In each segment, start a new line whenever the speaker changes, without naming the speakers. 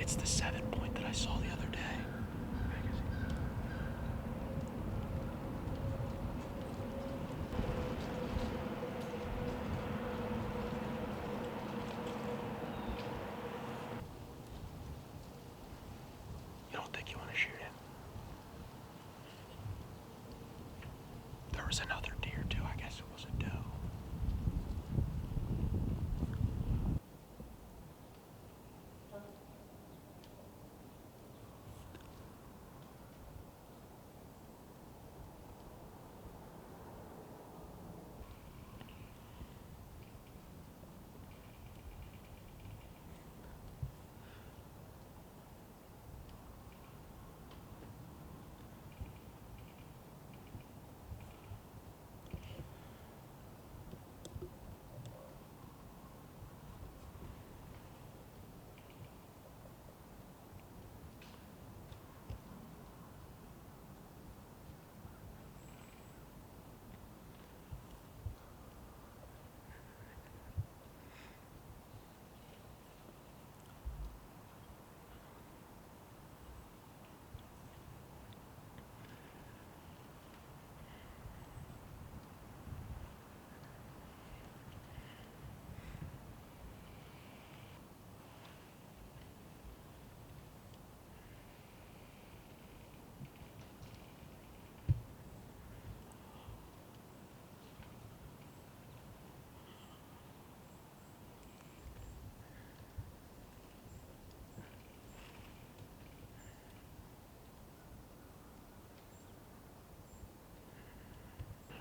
It's the 7-point that I saw the other day. You don't think you want to shoot it? There was another deer too. I guess it was a doe.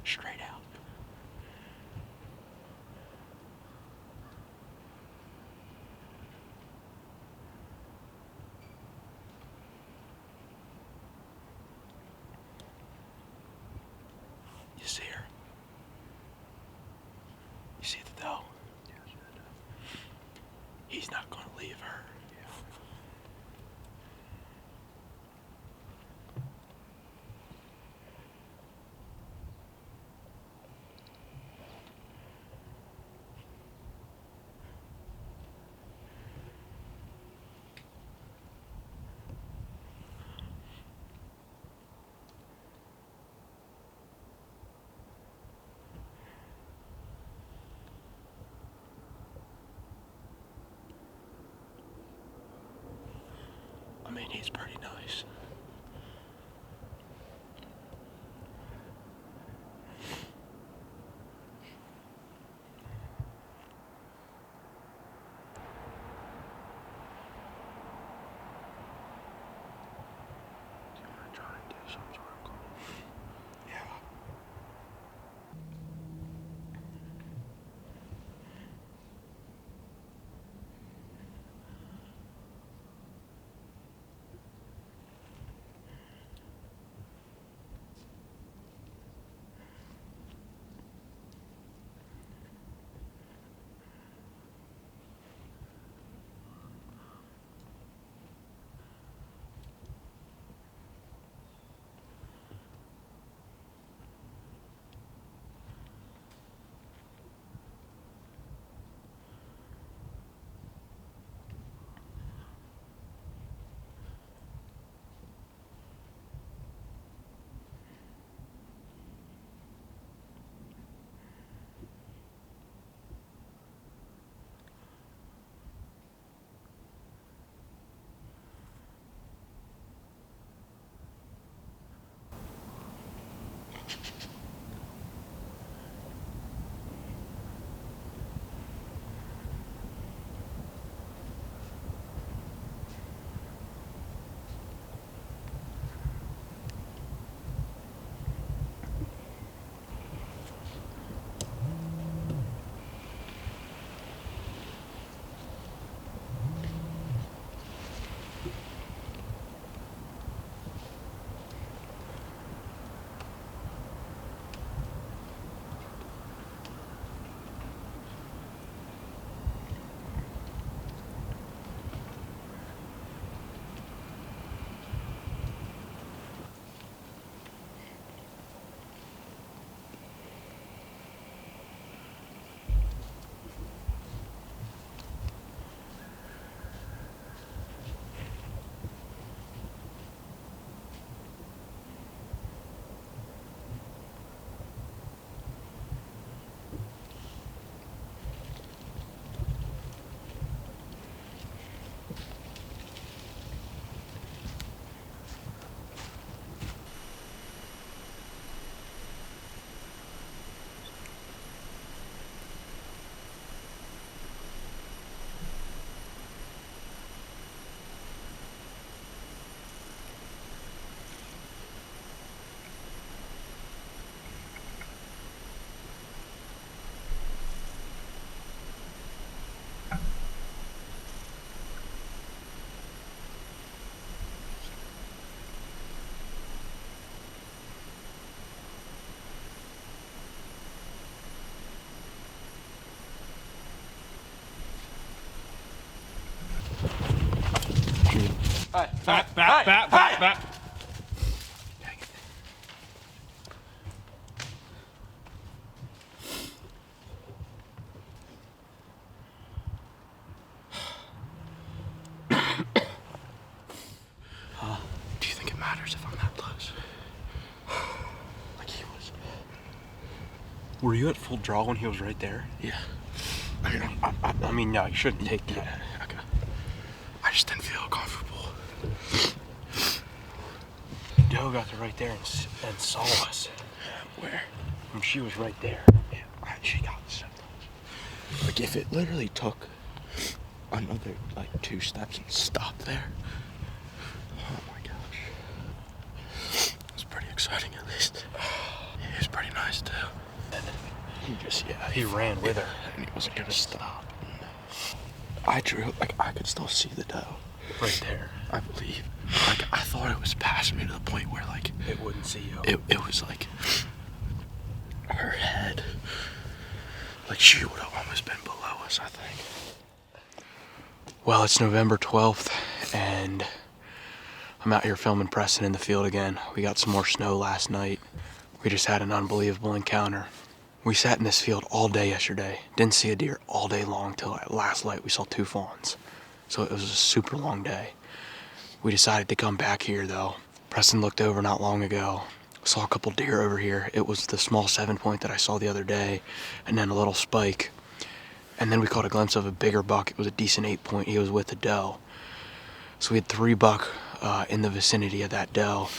Straight out. You see her? You see the doe? He's not going to leave her. I mean, he's pretty nice. Yeah.
Back.
Do you think it matters if I'm that close? Like he was. Were you at full draw when he was right there?
Yeah.
I mean, no, you shouldn't take that.
Yeah, okay. I just didn't feel comfortable.
Doe got to right there and saw us.
Where?
And she was right there. Yeah, she got so close.
Like if it literally took another like 2 steps and stopped there. Oh my gosh. It was pretty exciting at least. He was pretty nice too.
He ran with her.
And he wasn't gonna stop. I drew, like I could still see the doe.
Right there.
I believe. Like I thought it was past me to the point where like
It wouldn't see you.
it was like her head. Like she would have almost been below us, I think.
Well, it's November 12th, and I'm out here filming Preston in the field again. We got some more snow last night. We just had an unbelievable encounter. We sat in this field all day yesterday. Didn't see a deer all day long till at last light we saw 2 fawns. So it was a super long day. We decided to come back here though. Preston looked over not long ago. Saw a couple deer over here. It was the small 7-point that I saw the other day, and then a little spike. And then we caught a glimpse of a bigger buck. It was a decent 8-point. He was with a doe. So we had 3 buck in the vicinity of that doe.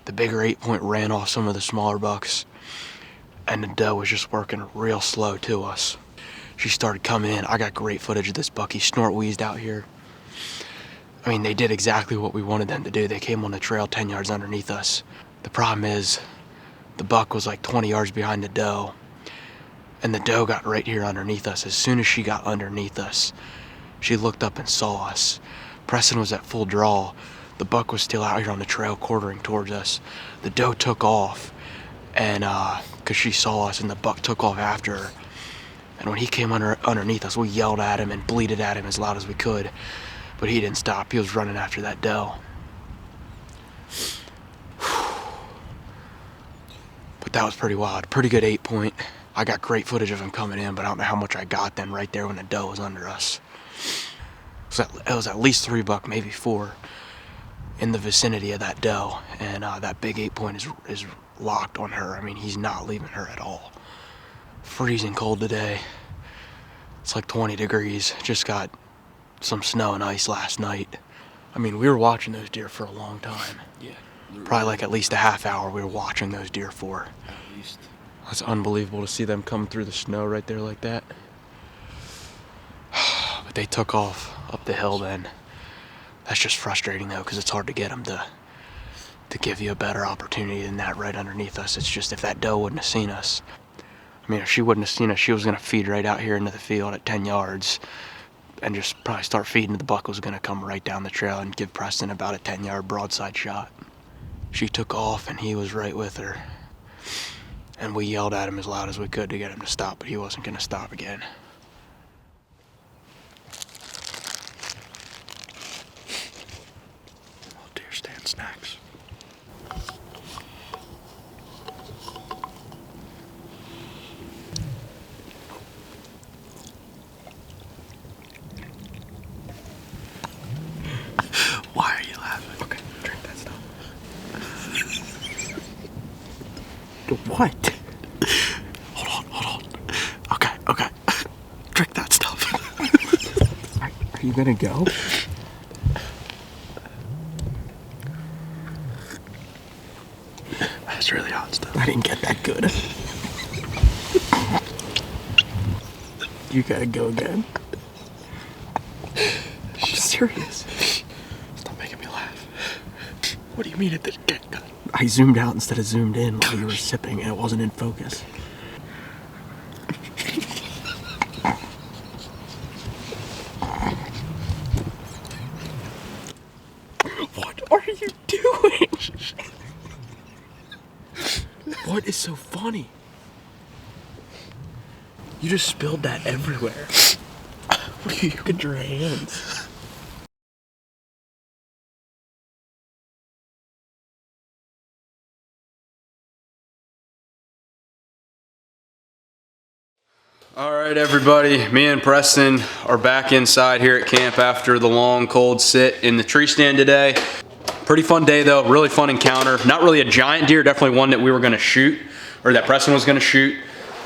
The bigger 8-point ran off some of the smaller bucks, and the doe was just working real slow to us. She started coming in. I got great footage of this buck. He snort wheezed out here. I mean, they did exactly what we wanted them to do. They came on the trail 10 yards underneath us. The problem is, the buck was like 20 yards behind the doe, and the doe got right here underneath us. As soon as she got underneath us, she looked up and saw us. Preston was at full draw. The buck was still out here on the trail quartering towards us. The doe took off, and because she saw us, and the buck took off after her. And when he came underneath us, we yelled at him and bleated at him as loud as we could, but he didn't stop. He was running after that doe. But that was pretty wild. Pretty good 8-point. I got great footage of him coming in, but I don't know how much I got then right there when the doe was under us. So it was at least 3 buck, maybe 4, in the vicinity of that doe, and that big 8-point is locked on her. I mean, he's not leaving her at all. Freezing cold today. It's like 20 degrees. Just got some snow and ice last night. I mean, we were watching those deer for a long time.
Yeah.
Probably like at least a half hour we were watching those deer for.
At least.
It's unbelievable to see them come through the snow right there like that. But they took off up the hill then. That's just frustrating though, because it's hard to get them to give you a better opportunity than that right underneath us. It's just if that doe wouldn't have seen us. I mean, if she wouldn't have seen us, she was going to feed right out here into the field at 10 yards and just probably start feeding. The buck was going to come right down the trail and give Preston about a 10-yard broadside shot. She took off and he was right with her. And we yelled at him as loud as we could to get him to stop, but he wasn't going to stop again.
Little deer stand snacks. Why are you laughing?
Okay, drink that stuff.
What? Hold on. Okay. Drink that stuff.
Are you going to go?
That's really hot stuff.
I didn't get that good. You gotta go again. I'm serious.
Stop making me laugh. What do you mean it didn't get good?
I zoomed out instead of zoomed in while you were sipping and it wasn't in focus. What are you doing? What is so funny? You just spilled that everywhere. What are you? Look at your hands. All right, everybody, me and Preston are back inside here at camp after the long, cold sit in the tree stand today. Pretty fun day though, really fun encounter. Not really a giant deer, definitely one that we were gonna shoot, or that Preston was gonna shoot,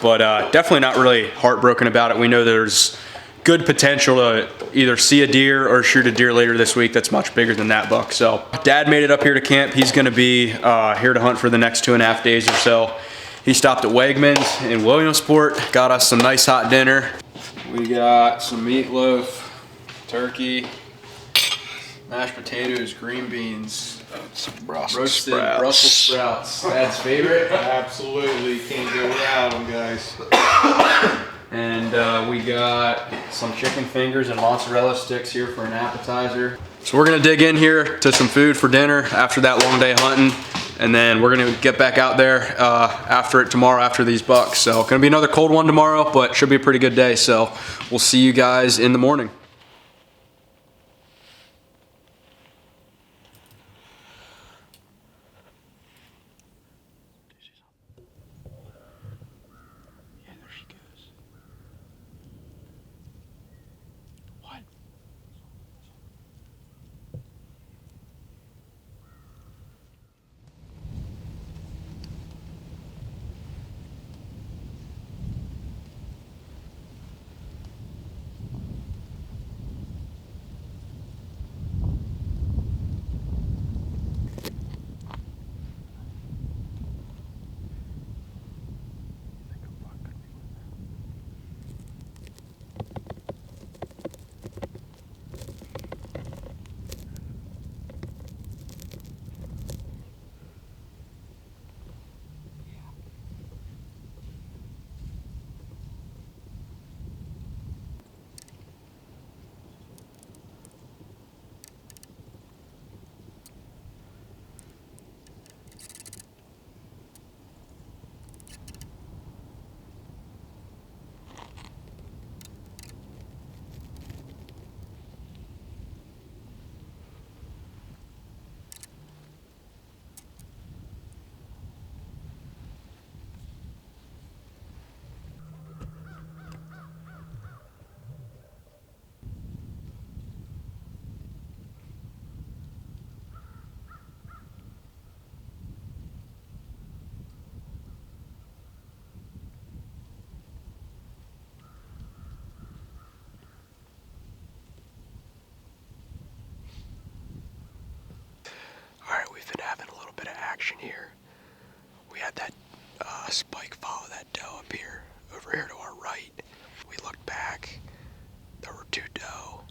but definitely not really heartbroken about it. We know there's good potential to either see a deer or shoot a deer later this week that's much bigger than that buck. So Dad made it up here to camp. He's gonna be here to hunt for the next 2.5 days or so. He stopped at Wegmans in Williamsport, got us some nice hot dinner. We got some meatloaf, turkey, mashed potatoes, green beans, roasted Brussels sprouts. Dad's favorite.
Absolutely, can't go without them, guys.
And we got some chicken fingers and mozzarella sticks here for an appetizer. So we're gonna dig in here to some food for dinner after that long day hunting. And then we're gonna get back out there after it tomorrow after these bucks. So gonna be another cold one tomorrow, but should be a pretty good day. So we'll see you guys in the morning. Yeah, there she goes. What? All right, we've been having a little bit of action here. We had that spike follow that doe up here, over here to our right. We looked back, there were 2 doe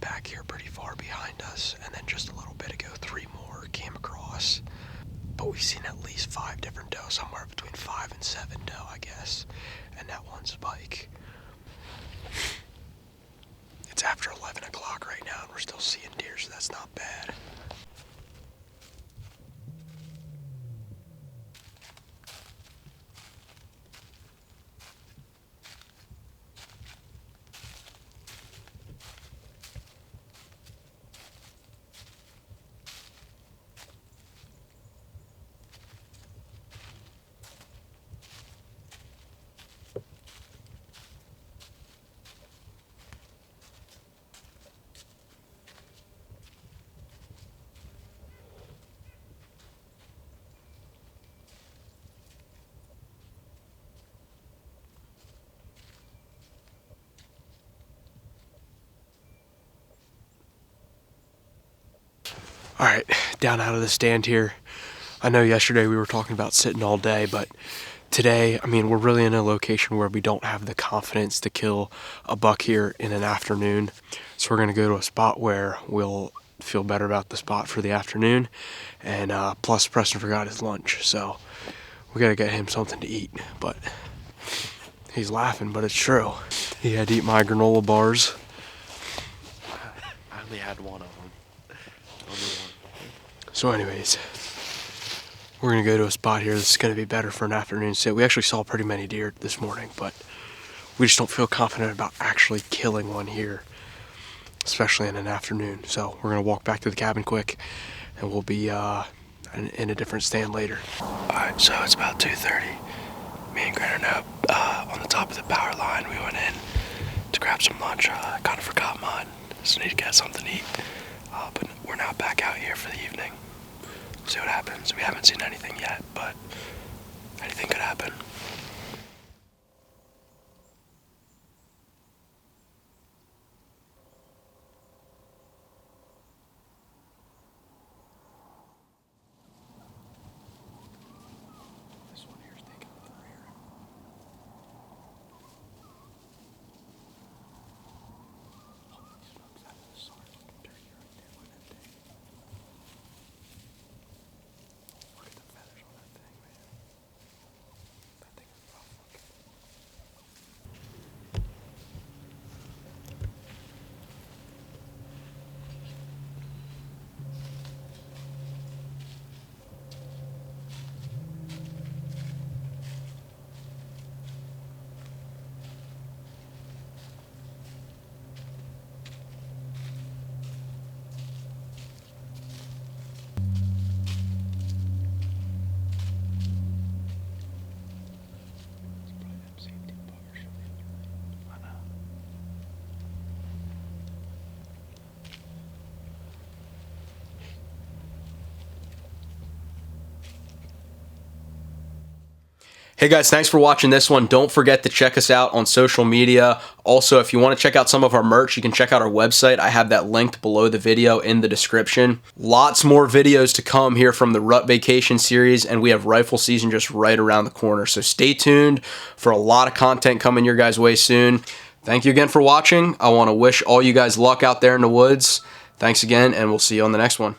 back here pretty far behind us, and then just a little bit ago, 3 more came across. But we've seen at least 5 different doe, somewhere between 5 and 7 doe, I guess, and that one spike. It's after 11 o'clock right now, and we're still seeing deer, so that's not bad. All right, down out of the stand here. I know yesterday we were talking about sitting all day, but today, I mean, we're really in a location where we don't have the confidence to kill a buck here in an afternoon. So we're gonna go to a spot where we'll feel better about the spot for the afternoon. And plus Preston forgot his lunch, so we gotta get him something to eat. But he's laughing, but it's true. He had to eat my granola bars.
I only had one of them.
So anyways, we're gonna go to a spot here that's gonna be better for an afternoon sit. We actually saw pretty many deer this morning, but we just don't feel confident about actually killing one here, especially in an afternoon. So we're gonna walk back to the cabin quick, and we'll be in a different stand later. All right, so it's about 2:30. Me and Greta are
on the top of the power line. We went in to grab some lunch. Kind of forgot mine, so need to get something to eat. But we're now back out here for the evening. See what happens. We haven't seen anything yet, but anything could happen. This one here's taking a through here. Holy smokes, that is a sorry looking turkey right there. Look at that thing. Look at the feathers on that thing, man. That thing is rough looking.
Hey guys, thanks for watching this one. Don't forget to check us out on social media. Also, if you want to check out some of our merch, you can check out our website. I have that linked below the video in the description. Lots more videos to come here from the Rut Vacation series, and we have rifle season just right around the corner. So stay tuned for a lot of content coming your guys' way soon. Thank you again for watching. I want to wish all you guys luck out there in the woods. Thanks again, and we'll see you on the next one.